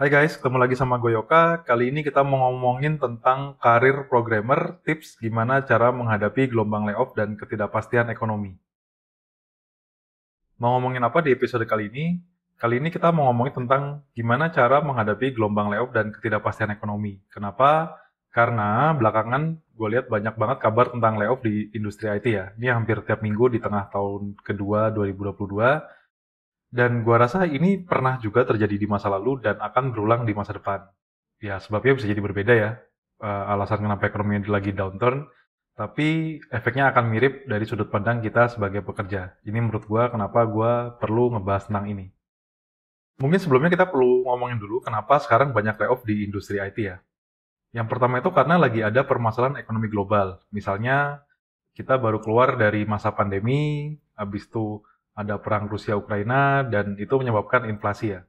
Hai guys, ketemu lagi sama gue Yoka. Kali ini kita mau ngomongin tentang karir programmer, tips gimana cara menghadapi gelombang layoff dan ketidakpastian ekonomi. Mau ngomongin apa di episode kali ini? Kali ini kita mau ngomongin tentang gimana cara menghadapi gelombang layoff dan ketidakpastian ekonomi. Kenapa? Karena belakangan gue lihat banyak banget kabar tentang layoff di industri IT ya. Ini hampir tiap minggu di tengah tahun kedua 2022. Dan gua rasa ini pernah juga terjadi di masa lalu dan akan berulang di masa depan. Ya, sebabnya bisa jadi berbeda ya. Alasan kenapa ekonomi lagi downturn, tapi efeknya akan mirip dari sudut pandang kita sebagai pekerja. Ini menurut gua kenapa gua perlu ngebahas tentang ini. Mungkin sebelumnya kita perlu ngomongin dulu kenapa sekarang banyak layoff di industri IT ya. Yang pertama itu karena lagi ada permasalahan ekonomi global. Misalnya kita baru keluar dari masa pandemi, habis itu ada perang Rusia-Ukraina, dan itu menyebabkan inflasi ya.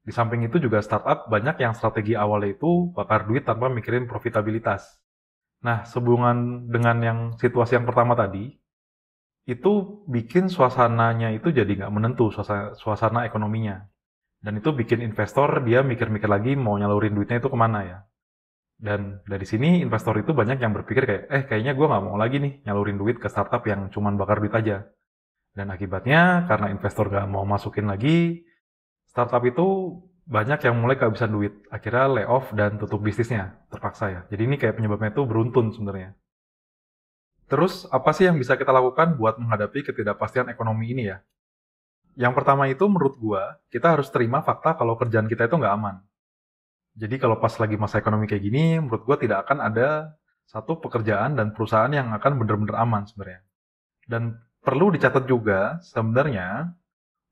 Di samping itu juga startup banyak yang strategi awalnya itu bakar duit tanpa mikirin profitabilitas. Nah, sehubungan dengan yang situasi yang pertama tadi, itu bikin suasananya itu jadi nggak menentu, suasana ekonominya. Dan itu bikin investor dia mikir-mikir lagi mau nyalurin duitnya itu kemana ya. Dan dari sini investor itu banyak yang berpikir kayak, kayaknya gue nggak mau lagi nih nyalurin duit ke startup yang cuman bakar duit aja. Dan akibatnya, karena investor nggak mau masukin lagi, startup itu banyak yang mulai kehabisan duit. Akhirnya layoff dan tutup bisnisnya, terpaksa ya. Jadi ini kayak penyebabnya itu beruntun sebenarnya. Terus, apa sih yang bisa kita lakukan buat menghadapi ketidakpastian ekonomi ini ya? Yang pertama itu menurut gua, kita harus terima fakta kalau kerjaan kita itu nggak aman. Jadi kalau pas lagi masa ekonomi kayak gini, menurut gua tidak akan ada satu pekerjaan dan perusahaan yang akan benar-benar aman sebenarnya. Dan perlu dicatat juga, sebenarnya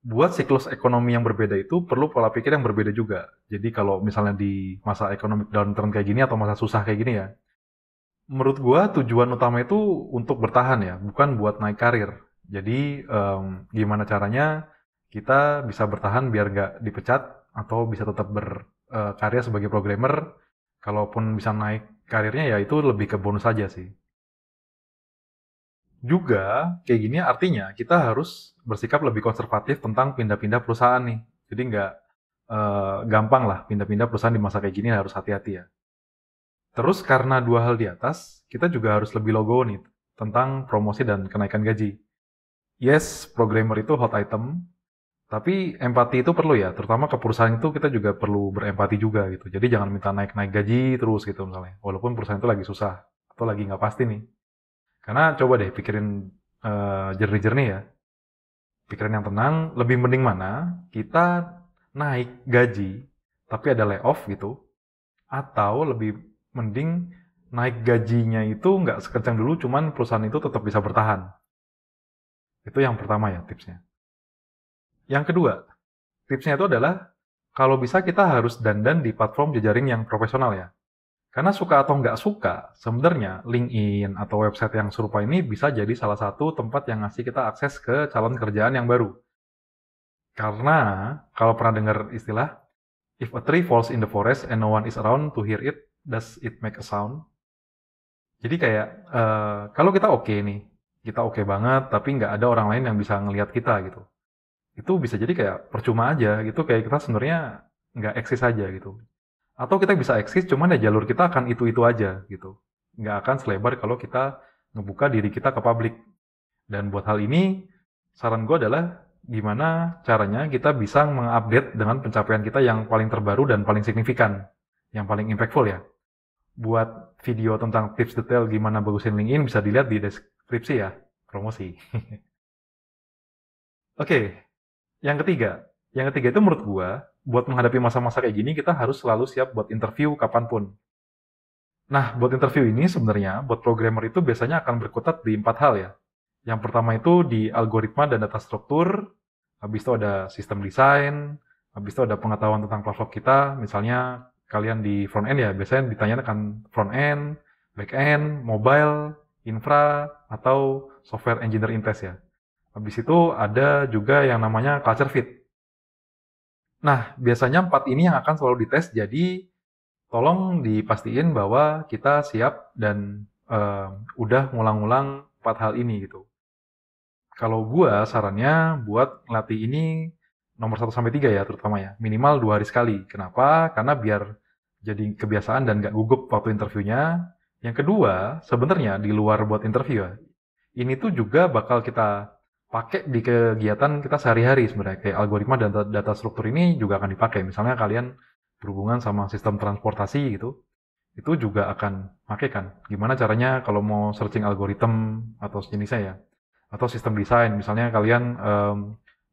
buat siklus ekonomi yang berbeda itu perlu pola pikir yang berbeda juga. Jadi kalau misalnya di masa ekonomi downturn kayak gini atau masa susah kayak gini ya, menurut gua tujuan utama itu untuk bertahan ya, bukan buat naik karir. Jadi gimana caranya kita bisa bertahan biar nggak dipecat atau bisa tetap berkarya sebagai programmer. Kalaupun bisa naik karirnya ya itu lebih ke bonus saja sih. Juga kayak gini artinya kita harus bersikap lebih konservatif tentang pindah-pindah perusahaan nih. Jadi nggak gampang lah pindah-pindah perusahaan di masa kayak gini harus hati-hati ya. Terus karena dua hal di atas, kita juga harus lebih logo nih tentang promosi dan kenaikan gaji. Yes, programmer itu hot item, tapi empati itu perlu ya, terutama ke perusahaan itu kita juga perlu berempati juga gitu. Jadi jangan minta naik-naik gaji terus gitu misalnya, walaupun perusahaan itu lagi susah atau lagi nggak pasti nih. Karena coba deh pikirin jernih-jernih ya, pikiran yang tenang, lebih mending mana kita naik gaji tapi ada layoff gitu, atau lebih mending naik gajinya itu nggak sekencang dulu, cuman perusahaan itu tetap bisa bertahan. Itu yang pertama ya tipsnya. Yang kedua, tipsnya itu adalah kalau bisa kita harus dandan di platform jejaring yang profesional ya. Karena suka atau nggak suka, sebenarnya LinkedIn atau website yang serupa ini bisa jadi salah satu tempat yang ngasih kita akses ke calon kerjaan yang baru. Karena kalau pernah dengar istilah, if a tree falls in the forest and no one is around to hear it, does it make a sound? Jadi kayak kalau kita oke nih, kita oke banget, tapi nggak ada orang lain yang bisa ngelihat kita gitu. Itu bisa jadi kayak percuma aja gitu, kayak kita sebenarnya nggak eksis aja gitu. Atau kita bisa eksis, cuman ya jalur kita akan itu-itu aja gitu. Nggak akan selebar kalau kita ngebuka diri kita ke publik. Dan buat hal ini, saran gue adalah gimana caranya kita bisa mengupdate dengan pencapaian kita yang paling terbaru dan paling signifikan, yang paling impactful ya. Buat video tentang tips detail gimana bagusin LinkedIn bisa dilihat di deskripsi ya, promosi. Oke, yang ketiga. Yang ketiga itu menurut gua, buat menghadapi masa-masa kayak gini kita harus selalu siap buat interview kapanpun. Nah, buat interview ini sebenarnya, buat programmer itu biasanya akan berkutat di 4 hal ya. Yang pertama itu di algoritma dan data struktur, habis itu ada sistem desain, habis itu ada pengetahuan tentang platform kita, misalnya kalian di front end ya, biasanya ditanyakan front end, back end, mobile, infra, atau software engineer test ya. Habis itu ada juga yang namanya culture fit. Nah, biasanya 4 ini yang akan selalu dites, jadi tolong dipastiin bahwa kita siap dan udah ngulang-ngulang 4 hal ini gitu. Kalau gua sarannya buat ngelatih ini nomor 1 sampai 3 ya terutama ya, minimal 2 hari sekali. Kenapa? Karena biar jadi kebiasaan dan nggak gugup waktu interviewnya. Yang kedua, sebenarnya di luar buat interview ya, ini tuh juga bakal kita pakai di kegiatan kita sehari-hari sebenarnya. Kayak algoritma dan data struktur ini juga akan dipakai. Misalnya kalian berhubungan sama sistem transportasi gitu, itu juga akan pakai kan. Gimana caranya kalau mau searching algoritma atau sejenisnya ya, atau sistem desain. Misalnya kalian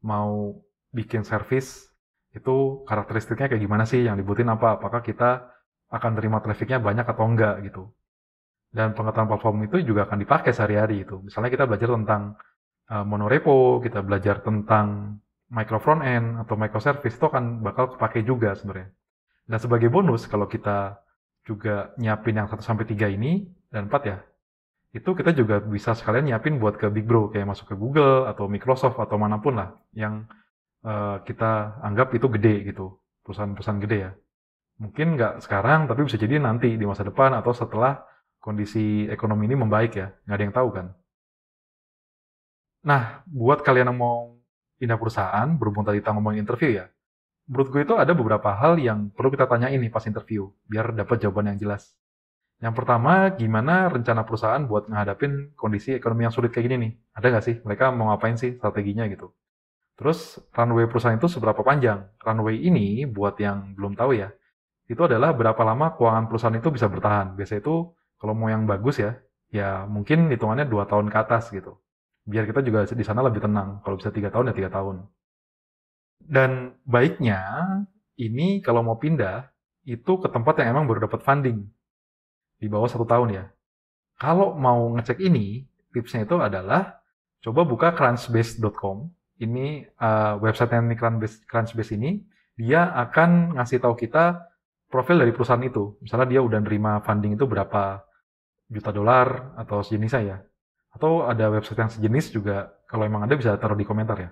mau bikin service, itu karakteristiknya kayak gimana sih, yang dibutuhin apa, apakah kita akan terima trafficnya banyak atau enggak gitu. Dan pengetahuan platform itu juga akan dipakai sehari-hari itu. Misalnya kita belajar tentang monorepo, kita belajar tentang micro front end atau microservice, itu akan bakal kepake juga sebenarnya. Dan sebagai bonus, kalau kita juga nyiapin yang 1 sampai 3 ini, dan 4 ya, itu kita juga bisa sekalian nyiapin buat ke Big Bro, kayak masuk ke Google atau Microsoft atau manapun lah, yang kita anggap itu gede gitu, perusahaan-perusahaan gede ya. Mungkin nggak sekarang, tapi bisa jadi nanti di masa depan atau setelah kondisi ekonomi ini membaik ya, nggak ada yang tahu kan. Nah, buat kalian yang mau pindah perusahaan, berhubung tadi kita ngomongin interview ya, menurut gue itu ada beberapa hal yang perlu kita tanyain nih pas interview, biar dapat jawaban yang jelas. Yang pertama, gimana rencana perusahaan buat ngadapin kondisi ekonomi yang sulit kayak gini nih? Ada nggak sih? Mereka mau ngapain sih strateginya gitu? Terus, runway perusahaan itu seberapa panjang? Runway ini, buat yang belum tahu ya, itu adalah berapa lama keuangan perusahaan itu bisa bertahan. Biasanya itu, kalau mau yang bagus ya, ya mungkin hitungannya 2 tahun ke atas gitu. Biar kita juga di sana lebih tenang. Kalau bisa 3 tahun ya 3 tahun. Dan baiknya, ini kalau mau pindah, itu ke tempat yang emang baru dapat funding. Di bawah 1 tahun ya. Kalau mau ngecek ini, tipsnya itu adalah coba buka crunchbase.com. Ini website yang Crunchbase ini, dia akan ngasih tahu kita profil dari perusahaan itu. Misalnya dia udah nerima funding itu berapa juta dolar atau sejenisnya ya. Atau ada website yang sejenis juga, kalau emang ada bisa taruh di komentar ya.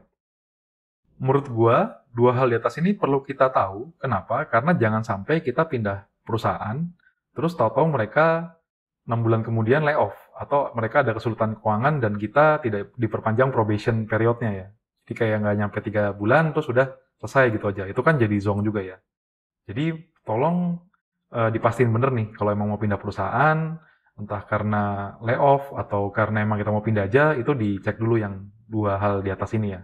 Menurut gua, 2 hal di atas ini perlu kita tahu. Kenapa? Karena jangan sampai kita pindah perusahaan, terus tahu-tahu mereka 6 bulan kemudian layoff, atau mereka ada kesulitan keuangan dan kita tidak diperpanjang probation periodnya ya. Jadi kayak nggak nyampe 3 bulan, terus sudah selesai gitu aja. Itu kan jadi zonk juga ya. Jadi tolong dipastiin bener nih, kalau emang mau pindah perusahaan, entah karena layoff atau karena emang kita mau pindah aja, itu dicek dulu yang 2 hal di atas ini ya.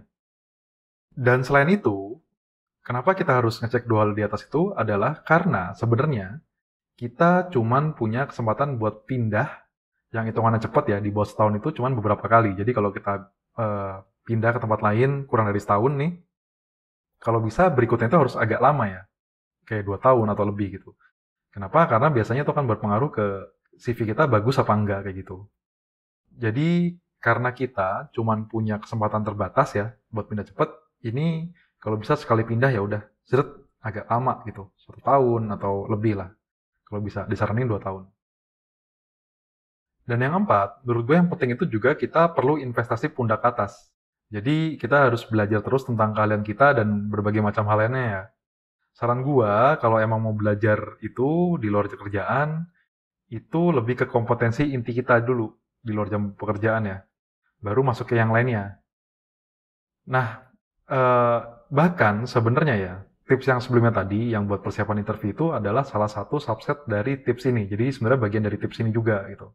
Dan selain itu, kenapa kita harus ngecek 2 hal di atas itu adalah karena sebenarnya kita cuman punya kesempatan buat pindah yang hitungannya cepat ya, di bawah setahun itu cuman beberapa kali. Jadi kalau kita pindah ke tempat lain kurang dari setahun nih, kalau bisa berikutnya itu harus agak lama ya, kayak 2 tahun atau lebih gitu. Kenapa? Karena biasanya itu kan berpengaruh ke CV kita bagus apa enggak kayak gitu. Jadi karena kita cuman punya kesempatan terbatas ya buat pindah cepat, ini kalau bisa sekali pindah ya udah seret agak lama gitu, 1 tahun atau lebih lah. Kalau bisa disaranin 2 tahun. Dan yang keempat, menurut gue yang penting itu juga kita perlu investasi pundak atas. Jadi kita harus belajar terus tentang keahlian kita dan berbagai macam hal lainnya ya. Saran gue, kalau emang mau belajar itu di luar kerjaan, itu lebih ke kompetensi inti kita dulu di luar jam pekerjaan ya. Baru masuk ke yang lainnya. Nah, bahkan sebenarnya ya, tips yang sebelumnya tadi, yang buat persiapan interview itu adalah salah satu subset dari tips ini. Jadi sebenarnya bagian dari tips ini juga gitu.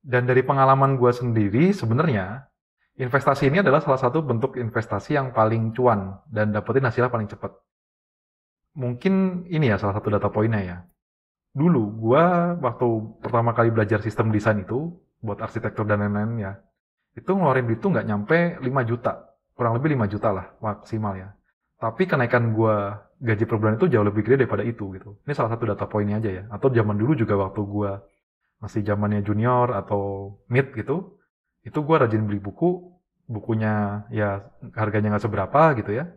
Dan dari pengalaman gue sendiri, sebenarnya investasi ini adalah salah satu bentuk investasi yang paling cuan dan dapetin hasilnya paling cepat. Mungkin ini ya salah satu data poinnya ya. Dulu, gue waktu pertama kali belajar sistem desain itu, buat arsitektur dan lain-lain ya, itu ngeluarin duit tuh nggak nyampe 5 juta. Kurang lebih 5 juta lah maksimal ya. Tapi kenaikan gue gaji per bulan itu jauh lebih gede daripada itu gitu. Ini salah satu data poinnya aja ya. Atau zaman dulu juga waktu gue masih zamannya junior atau mid gitu, itu gue rajin beli buku, bukunya ya harganya nggak seberapa gitu ya,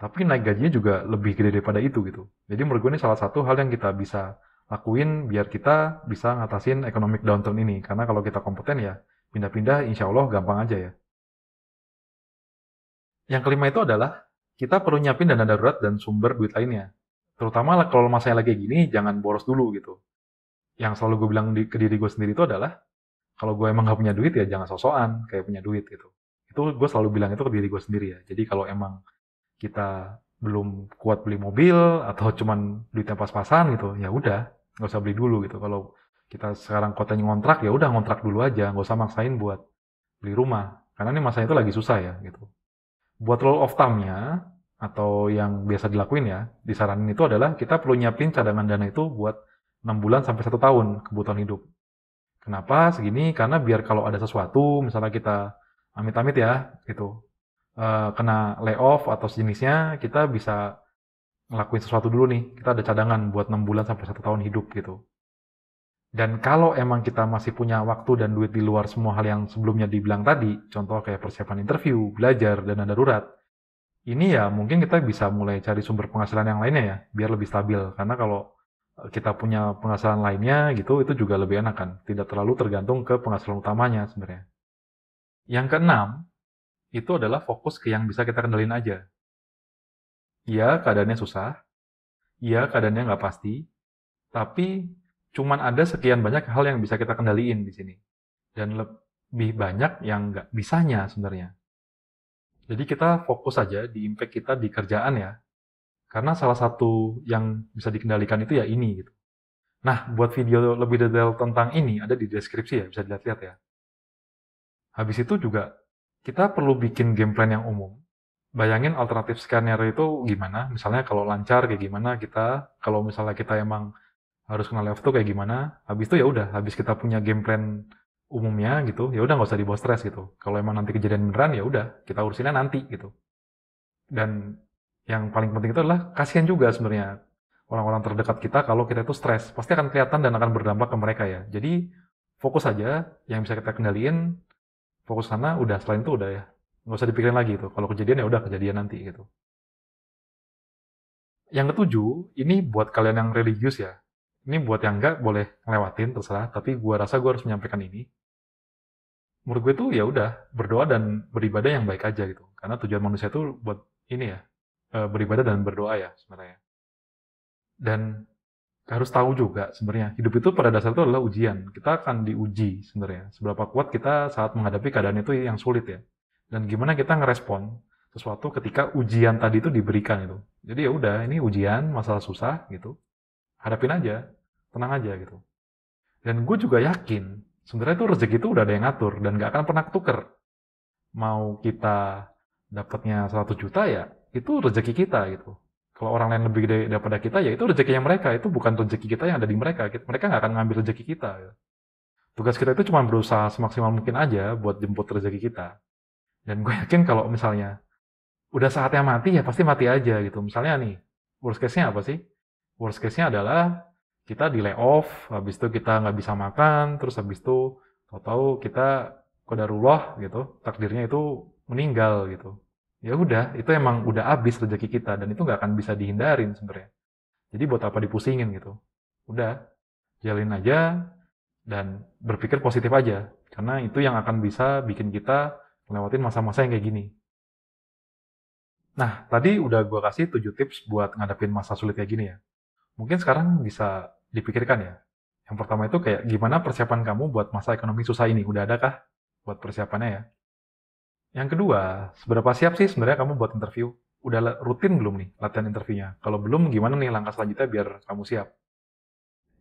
tapi naik gajinya juga lebih gede daripada itu gitu. Jadi menurut gue ini salah satu hal yang kita bisa lakuin biar kita bisa ngatasin economic downturn ini. Karena kalau kita kompeten ya, pindah-pindah insya Allah gampang aja ya. Yang kelima itu adalah, kita perlu nyiapin dana darurat dan sumber duit lainnya. Terutama kalau masanya lagi gini, jangan boros dulu gitu. Yang selalu gue bilang ke diri gue sendiri itu adalah, kalau gue emang gak punya duit ya jangan sosokan kayak punya duit gitu. Itu gue selalu bilang itu ke diri gue sendiri ya. Jadi kalau emang kita belum kuat beli mobil atau cuman duitnya pas-pasan gitu, ya udah nggak usah beli dulu gitu. Kalau kita sekarang kotanya ngontrak, ya udah ngontrak dulu aja, nggak usah maksain buat beli rumah. Karena ini masanya itu lagi susah ya gitu. Buat rule of thumb-nya atau yang biasa dilakuin ya, disaranin itu adalah kita perlu nyiapin cadangan dana itu buat 6 bulan sampai 1 tahun kebutuhan hidup. Kenapa segini? Karena biar kalau ada sesuatu, misalnya kita amit-amit ya gitu, kena layoff atau sejenisnya, kita bisa ngelakuin sesuatu dulu nih. Kita ada cadangan buat 6 bulan sampai 1 tahun hidup gitu. Dan kalau emang kita masih punya waktu dan duit di luar semua hal yang sebelumnya dibilang tadi, contoh kayak persiapan interview, belajar, dana darurat, ini ya mungkin kita bisa mulai cari sumber penghasilan yang lainnya ya, biar lebih stabil. Karena kalau kita punya penghasilan lainnya gitu, itu juga lebih enak kan. Tidak terlalu tergantung ke penghasilan utamanya sebenarnya. Yang keenam, itu adalah fokus ke yang bisa kita kendalin aja. Iya, keadaannya susah. Iya, keadaannya nggak pasti. Tapi cuman ada sekian banyak hal yang bisa kita kendaliin di sini. Dan lebih banyak yang nggak bisanya sebenarnya. Jadi kita fokus aja di impact kita di kerjaan ya. Karena salah satu yang bisa dikendalikan itu ya ini gitu. Nah, buat video lebih detail tentang ini ada di deskripsi ya, bisa dilihat-lihat ya. Habis itu juga kita perlu bikin game plan yang umum. Bayangin alternatif skenario itu gimana, misalnya kalau lancar kayak gimana kita, kalau misalnya kita emang harus kena layoff tuh kayak gimana. Habis itu ya udah, habis kita punya game plan umumnya gitu, ya udah nggak usah dibawa stres gitu. Kalau emang nanti kejadian beneran ya udah, kita urusinnya nanti gitu. Dan yang paling penting itu adalah kasihan juga sebenarnya orang-orang terdekat kita kalau kita itu stres, pasti akan kelihatan dan akan berdampak ke mereka ya. Jadi fokus aja yang bisa kita kendaliin, fokus sana, udah selain itu udah ya. Nggak usah dipikirin lagi itu. Kalau kejadian ya udah kejadian nanti gitu. Yang ketujuh, ini buat kalian yang religius ya. Ini buat yang enggak boleh ngelewatin terserah, tapi gua rasa gua harus menyampaikan ini. Menurut gue tuh ya udah berdoa dan beribadah yang baik aja gitu. Karena tujuan manusia itu buat ini ya, beribadah dan berdoa ya sebenarnya. Dan harus tahu juga sebenarnya hidup itu pada dasar itu adalah ujian. Kita akan diuji sebenarnya. Seberapa kuat kita saat menghadapi keadaan itu yang sulit ya. Dan gimana kita ngerespon sesuatu ketika ujian tadi itu diberikan itu. Jadi ya udah ini ujian, masalah susah gitu. Hadapin aja, tenang aja gitu. Dan gue juga yakin sebenarnya itu rezeki itu udah ada yang ngatur dan gak akan pernah ketuker. Mau kita dapatnya 100 juta ya itu rezeki kita gitu. Kalau orang lain lebih gede daripada kita, ya itu rezekinya mereka. Itu bukan rezeki kita yang ada di mereka. Mereka nggak akan ngambil rezeki kita. Ya. Tugas kita itu cuma berusaha semaksimal mungkin aja buat jemput rezeki kita. Dan gue yakin kalau misalnya udah saatnya mati, ya pasti mati aja gitu. Misalnya nih, worst case-nya apa sih? Worst case-nya adalah kita di layoff, habis itu kita nggak bisa makan, terus habis itu tahu-tahu kita qadarullah gitu, takdirnya itu meninggal gitu. Ya udah, itu emang udah habis rezeki kita dan itu nggak akan bisa dihindarin sebenarnya. Jadi buat apa dipusingin gitu? Udah, jalin aja dan berpikir positif aja. Karena itu yang akan bisa bikin kita ngelewatin masa-masa yang kayak gini. Nah, tadi udah gue kasih 7 tips buat ngadepin masa sulit kayak gini ya. Mungkin sekarang bisa dipikirkan ya. Yang pertama itu kayak gimana persiapan kamu buat masa ekonomi susah ini? Udah adakah buat persiapannya ya? Yang kedua, seberapa siap sih sebenarnya kamu buat interview? Udah rutin belum nih latihan interviewnya? Kalau belum, gimana nih langkah selanjutnya biar kamu siap?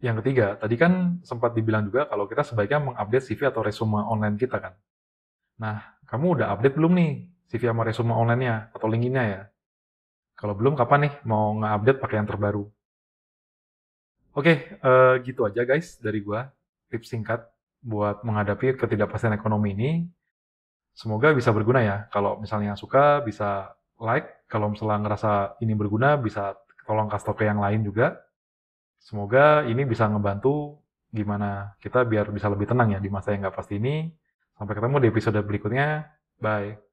Yang ketiga, tadi kan sempat dibilang juga kalau kita sebaiknya mengupdate CV atau resume online kita kan. Nah, kamu udah update belum nih CV sama resume online-nya atau LinkedIn-nya ya? Kalau belum, kapan nih mau nge-update pakai yang terbaru? Oke, gitu aja guys dari gua. Tips singkat buat menghadapi ketidakpastian ekonomi ini. Semoga bisa berguna ya. Kalau misalnya suka, bisa like. Kalau misalnya ngerasa ini berguna, bisa tolong kasih tau ke yang lain juga. Semoga ini bisa ngebantu gimana kita biar bisa lebih tenang ya di masa yang nggak pasti ini. Sampai ketemu di episode berikutnya. Bye.